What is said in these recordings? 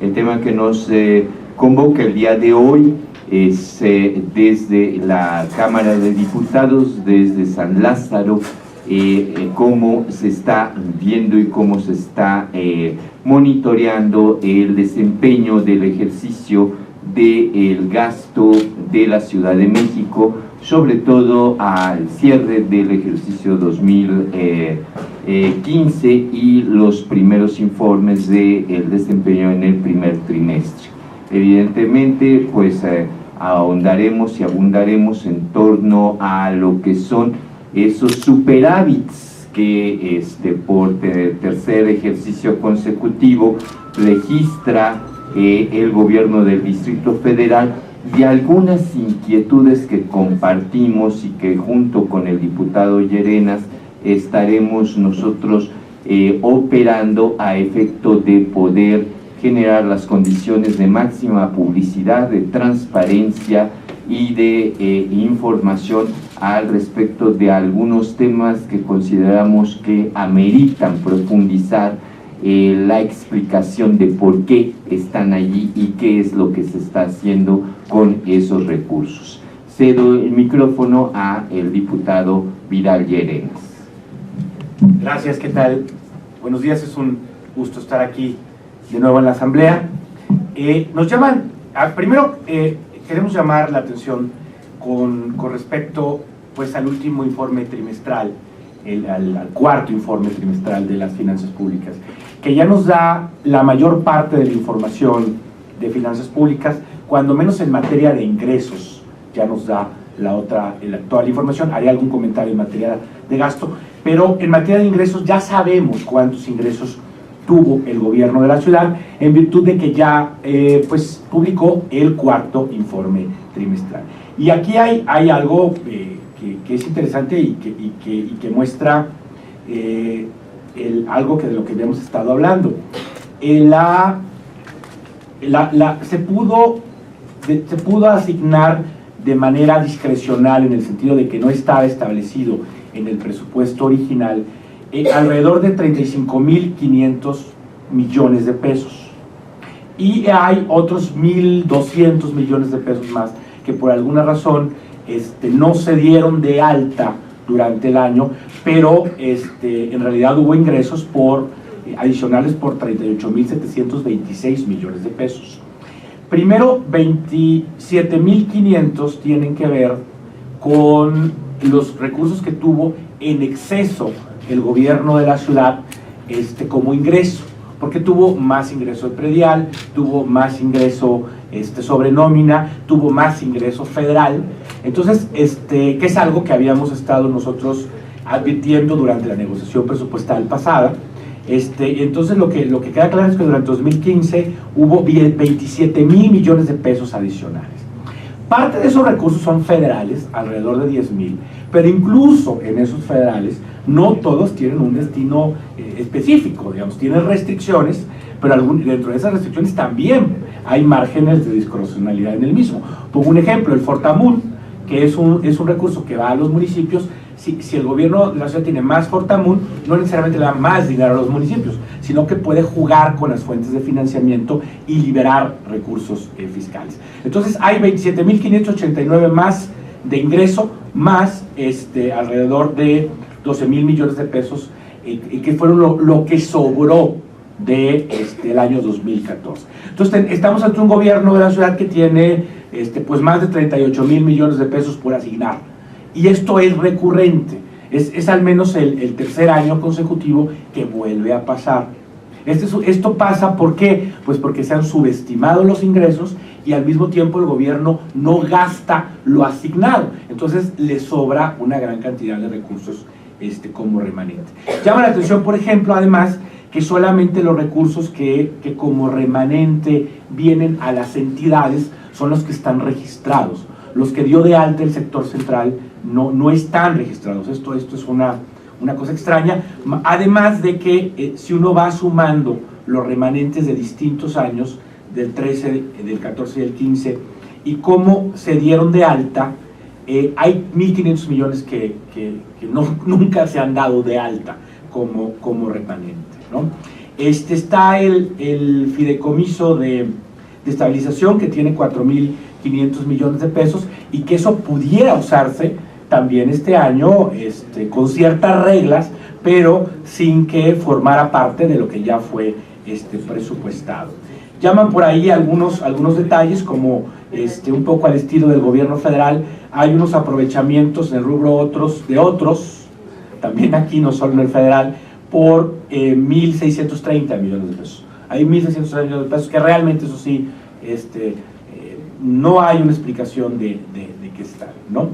El tema que nos convoca el día de hoy es desde la Cámara de Diputados, desde San Lázaro, cómo se está viendo y cómo se está monitoreando el desempeño del ejercicio del gasto de la Ciudad de México, sobre todo al cierre del ejercicio 2015 y los primeros informes del desempeño en el primer trimestre. Evidentemente, pues ahondaremos y abundaremos en torno a lo que son esos superávits que por tercer ejercicio consecutivo registra el gobierno del Distrito Federal, y algunas inquietudes que compartimos y que junto con el diputado Llerenas estaremos nosotros operando a efecto de poder generar las condiciones de máxima publicidad, de transparencia y de información al respecto de algunos temas que consideramos que ameritan profundizar la explicación de por qué están allí y qué es lo que se está haciendo con esos recursos. Cedo el micrófono a el diputado Vidal Llerenas. Gracias, ¿qué tal? Buenos días, es un gusto estar aquí de nuevo en la Asamblea. Nos llaman, primero queremos llamar la atención con respecto pues, al último informe trimestral, al cuarto informe trimestral de las finanzas públicas, que ya nos da la mayor parte de la información de finanzas públicas, cuando menos en materia de ingresos ya nos da la actual información. Haré algún comentario en materia de gasto, pero en materia de ingresos ya sabemos cuántos ingresos tuvo el gobierno de la ciudad, en virtud de que ya pues, publicó el cuarto informe trimestral. Y aquí hay algo que es interesante y que muestra algo de lo que habíamos estado hablando. Se pudo asignar de manera discrecional, en el sentido de que no estaba establecido en el presupuesto original, alrededor de 35.500 millones de pesos. Y hay otros 1.200 millones de pesos más que por alguna razón no se dieron de alta durante el año, pero en realidad hubo ingresos adicionales por 38.726 millones de pesos. Primero, 27.500 tienen que ver con los recursos que tuvo en exceso el gobierno de la ciudad como ingreso, porque tuvo más ingreso predial, tuvo más ingreso sobre nómina, tuvo más ingreso federal. Entonces, que es algo que habíamos estado nosotros advirtiendo durante la negociación presupuestal pasada. Entonces lo que queda claro es que durante 2015 hubo 27.000 millones de pesos adicionales. Parte de esos recursos son federales, alrededor de 10.000, pero incluso en esos federales no todos tienen un destino específico, digamos, tienen restricciones, pero dentro de esas restricciones también hay márgenes de discrecionalidad en el mismo. Pongo un ejemplo, el Fortamun, que es un recurso que va a los municipios. Si el gobierno de la ciudad tiene más Fortamun, no necesariamente le da más dinero a los municipios, sino que puede jugar con las fuentes de financiamiento y liberar recursos fiscales. Entonces hay 27.589 más de ingreso, más alrededor de 12.000 millones de pesos, que fueron lo que sobró del año 2014. Entonces estamos ante un gobierno de la ciudad que tiene pues más de 38.000 millones de pesos por asignar. Y esto es recurrente, es al menos el tercer año consecutivo que vuelve a pasar. Esto pasa, ¿por qué? Pues porque se han subestimado los ingresos y al mismo tiempo el gobierno no gasta lo asignado. Entonces le sobra una gran cantidad de recursos como remanente. Llama la atención, por ejemplo, además, que solamente los recursos que como remanente vienen a las entidades son los que están registrados. Los que dio de alta el sector central no están registrados. Esto es una cosa extraña, además de que si uno va sumando los remanentes de distintos años, del 13, del 14 y del 15, y cómo se dieron de alta, hay 1.500 millones que nunca se han dado de alta como remanente, ¿no? Está el fideicomiso de estabilización, que tiene 4.500 millones de pesos, y que eso pudiera usarse también este año con ciertas reglas, pero sin que formara parte de lo que ya fue presupuestado. Llaman por ahí algunos detalles, como un poco al estilo del gobierno federal. Hay unos aprovechamientos en el rubro de otros, también aquí, no solo en el federal, por 1.630 millones de pesos. Hay 1.630 millones de pesos que realmente, eso sí, no hay una explicación de qué están, ¿no?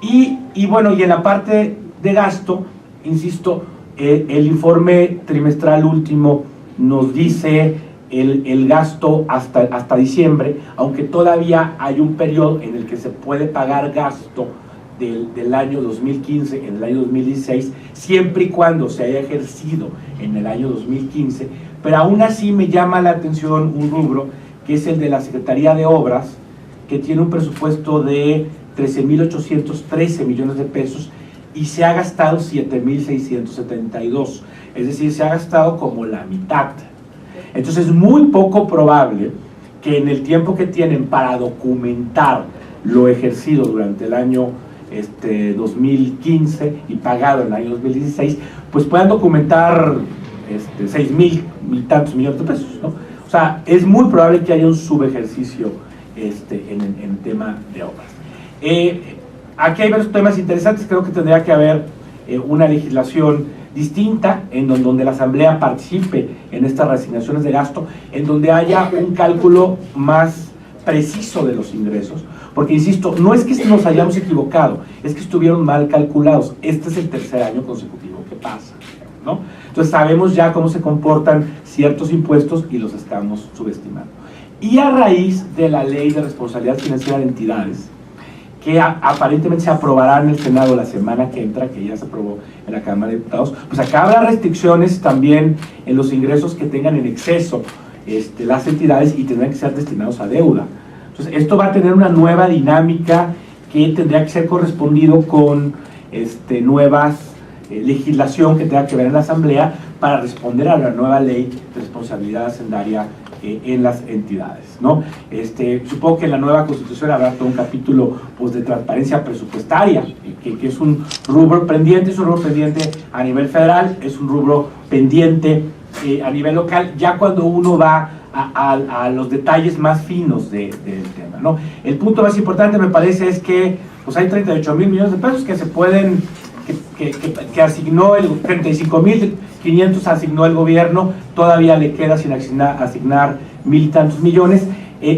Y bueno, y en la parte de gasto, insisto, el informe trimestral último nos dice el gasto hasta diciembre, aunque todavía hay un periodo en el que se puede pagar gasto del año 2015 en el año 2016, siempre y cuando se haya ejercido en el año 2015, pero aún así me llama la atención un rubro, que es el de la Secretaría de Obras, que tiene un presupuesto de 13.813 millones de pesos y se ha gastado 7.672, es decir, se ha gastado como la mitad. Entonces es muy poco probable que en el tiempo que tienen para documentar lo ejercido durante el año 2015 y pagado en el año 2016, pues puedan documentar 6.000 y tantos millones de pesos, ¿no? O sea, es muy probable que haya un subejercicio en el tema de obras. Aquí hay varios temas interesantes. Creo que tendría que haber una legislación distinta en donde la Asamblea participe en estas reasignaciones de gasto, en donde haya un cálculo más preciso de los ingresos, porque insisto, no es que nos hayamos equivocado, es que estuvieron mal calculados. Este es el tercer año consecutivo que pasa, ¿no? Entonces sabemos ya cómo se comportan ciertos impuestos y los estamos subestimando. Y a raíz de la Ley de Responsabilidad Financiera de Entidades, que aparentemente se aprobará en el Senado la semana que entra, que ya se aprobó en la Cámara de Diputados, pues acá habrá restricciones también en los ingresos que tengan en exceso las entidades, y tendrán que ser destinados a deuda. Entonces esto va a tener una nueva dinámica que tendría que ser correspondido con nuevas legislación que tenga que ver en la Asamblea para responder a la nueva Ley de Responsabilidad Hacendaria en las entidades, ¿no? Supongo que en la nueva Constitución habrá todo un capítulo pues, de transparencia presupuestaria, que es un rubro pendiente, a nivel federal, es un rubro pendiente a nivel local, ya cuando uno va a los detalles más finos del tema, ¿no? El punto más importante, me parece, es que pues, hay 38.000 millones de pesos que se pueden, que asignó el 35.500 asignó el gobierno, todavía le queda sin asignar 1.000 y tantos millones.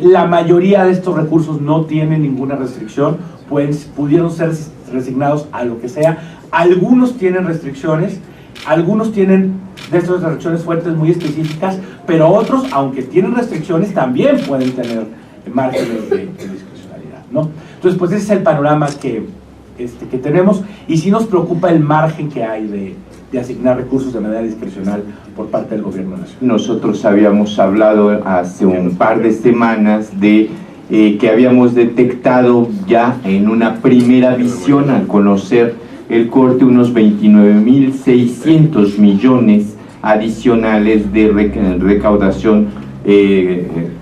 La mayoría de estos recursos no tienen ninguna restricción, pues pudieron ser resignados a lo que sea. Algunos tienen restricciones, algunos tienen de estas restricciones fuertes muy específicas, pero otros, aunque tienen restricciones, también pueden tener márgenes de discrecionalidad, ¿no? Entonces, pues ese es el panorama que tenemos, y sí nos preocupa el margen que hay de asignar recursos de manera discrecional por parte del gobierno nacional. Nosotros habíamos hablado hace un par de semanas de que habíamos detectado ya en una primera visión, al conocer el corte, unos 29.600 millones adicionales de recaudación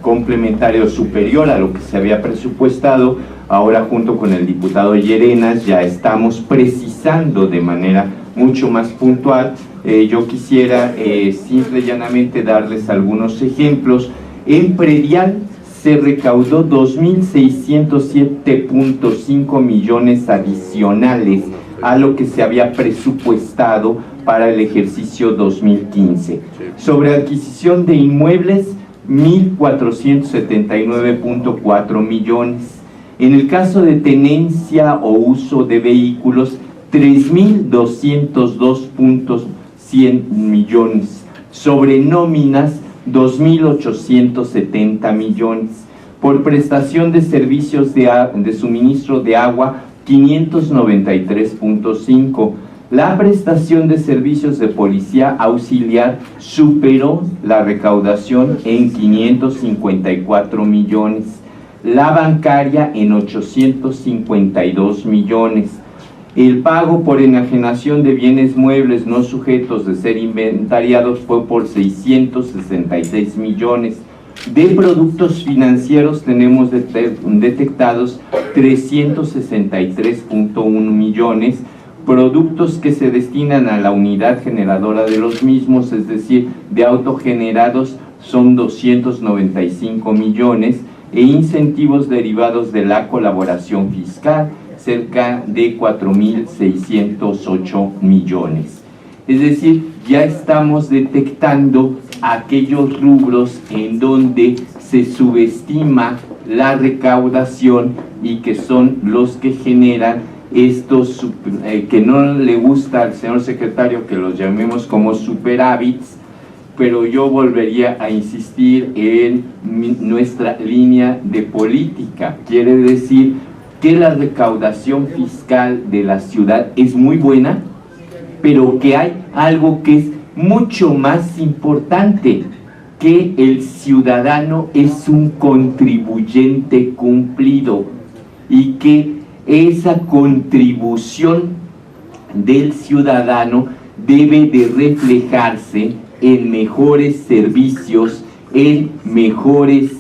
complementaria superior a lo que se había presupuestado. Ahora, junto con el diputado Llerenas, ya estamos precisando de manera mucho más puntual. Yo quisiera simple y llanamente darles algunos ejemplos. En predial se recaudó 2.607.5 millones adicionales a lo que se había presupuestado para el ejercicio 2015. Sobre adquisición de inmuebles, 1.479.4 millones. En el caso de tenencia o uso de vehículos, 3.202.100 millones. Sobre nóminas, 2.870 millones. Por prestación de servicios de suministro de agua, 593.5. La prestación de servicios de policía auxiliar superó la recaudación en 554 millones. La bancaria en 852 millones. El pago por enajenación de bienes muebles no sujetos de ser inventariados fue por 666 millones. De productos financieros tenemos detectados 363.1 millones, productos que se destinan a la unidad generadora de los mismos, es decir, de autogenerados, son 295 millones, e incentivos derivados de la colaboración fiscal, cerca de 4.608 millones. Es decir, ya estamos detectando aquellos rubros en donde se subestima la recaudación y que son los que generan estos, que no le gusta al señor secretario que los llamemos como superávits, pero yo volvería a insistir en nuestra línea de política. Quiere decir que la recaudación fiscal de la ciudad es muy buena, pero que hay algo que es mucho más importante, que el ciudadano es un contribuyente cumplido y que esa contribución del ciudadano debe de reflejarse en mejores servicios, en mejores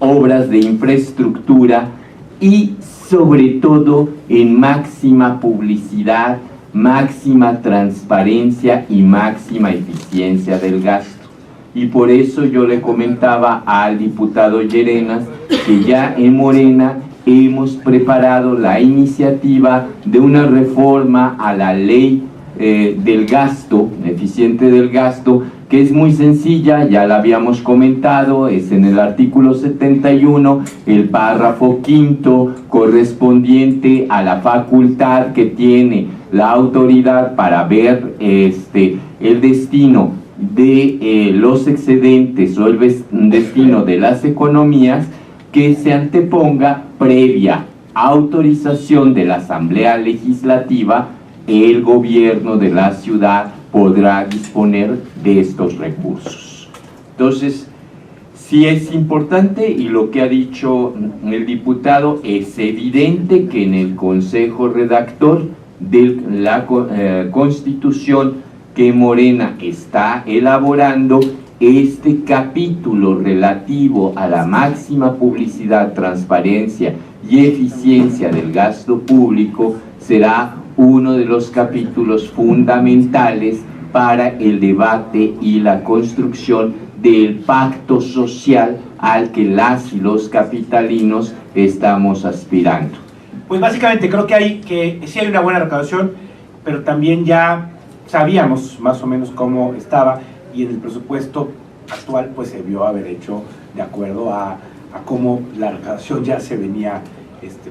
obras de infraestructura y sobre todo en máxima publicidad, máxima transparencia y máxima eficiencia del gasto. Y por eso yo le comentaba al diputado Llerenas que ya en Morena hemos preparado la iniciativa de una reforma a la ley del gasto, eficiente del gasto, que es muy sencilla, ya la habíamos comentado, es en el artículo 71, el párrafo quinto, correspondiente a la facultad que tiene la autoridad para ver el destino de los excedentes o el destino de las economías, que se anteponga previa autorización de la Asamblea Legislativa, el gobierno de la ciudad podrá disponer de estos recursos. Entonces, sí es importante, y lo que ha dicho el diputado, es evidente que en el Consejo Redactor de la Constitución que Morena está elaborando, este capítulo relativo a la máxima publicidad, transparencia y eficiencia del gasto público será uno de los capítulos fundamentales para el debate y la construcción del pacto social al que las y los capitalinos estamos aspirando. Pues básicamente creo que sí hay una buena recaudación, pero también ya sabíamos más o menos cómo estaba, y en el presupuesto actual pues se vio haber hecho de acuerdo a cómo la recaudación ya se venía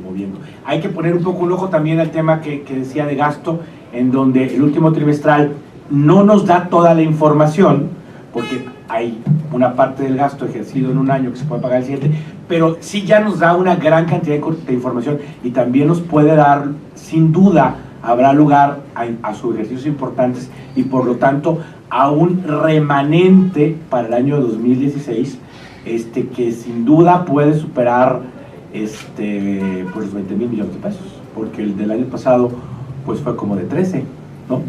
moviendo. Hay que poner un poco un ojo también al tema que decía de gasto, en donde el último trimestral no nos da toda la información, porque hay una parte del gasto ejercido en un año que se puede pagar el siguiente, pero sí ya nos da una gran cantidad de información, y también nos puede dar, sin duda, habrá lugar a subejercicios importantes, y por lo tanto a un remanente para el año 2016 que sin duda puede superar pues los 20,000 millones de pesos, porque el del año pasado pues fue como de 13, ¿no?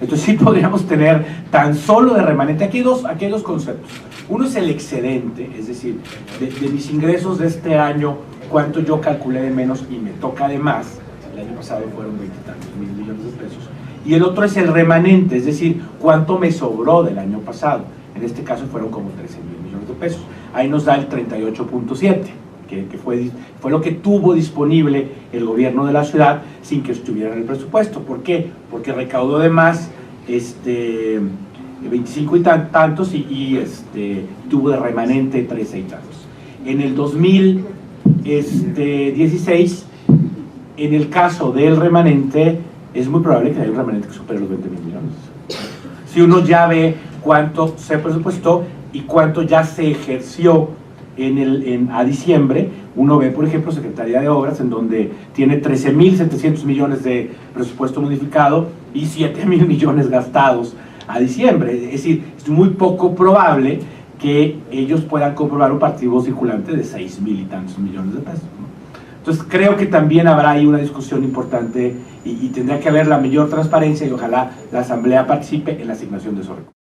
Entonces sí podríamos tener tan solo de remanente. Aquí hay dos conceptos. Uno es el excedente, es decir, de mis ingresos de este año, cuánto yo calculé de menos y me toca de más. El año pasado fueron 20 y tantos mil millones de pesos. Y el otro es el remanente, es decir, cuánto me sobró del año pasado. En este caso fueron como 13,000 millones de pesos. Ahí nos da el 38.7, que fue lo que tuvo disponible el gobierno de la ciudad sin que estuviera en el presupuesto. ¿Por qué? Porque recaudó de más 25 y tantos y tuvo de remanente 13 y tantos. En el 2016, en el caso del remanente, es muy probable que haya un remanente que supere los 20,000 millones. Si uno ya ve cuánto se presupuestó y cuánto ya se ejerció a diciembre, uno ve, por ejemplo, Secretaría de Obras, en donde tiene 13,700 millones de presupuesto modificado y 7,000 millones gastados a diciembre. Es decir, es muy poco probable que ellos puedan comprobar un partido circulante de 6,000 y tantos millones de pesos, ¿no? Entonces creo que también habrá ahí una discusión importante y tendrá que haber la mayor transparencia y ojalá la Asamblea participe en la asignación de esos recursos.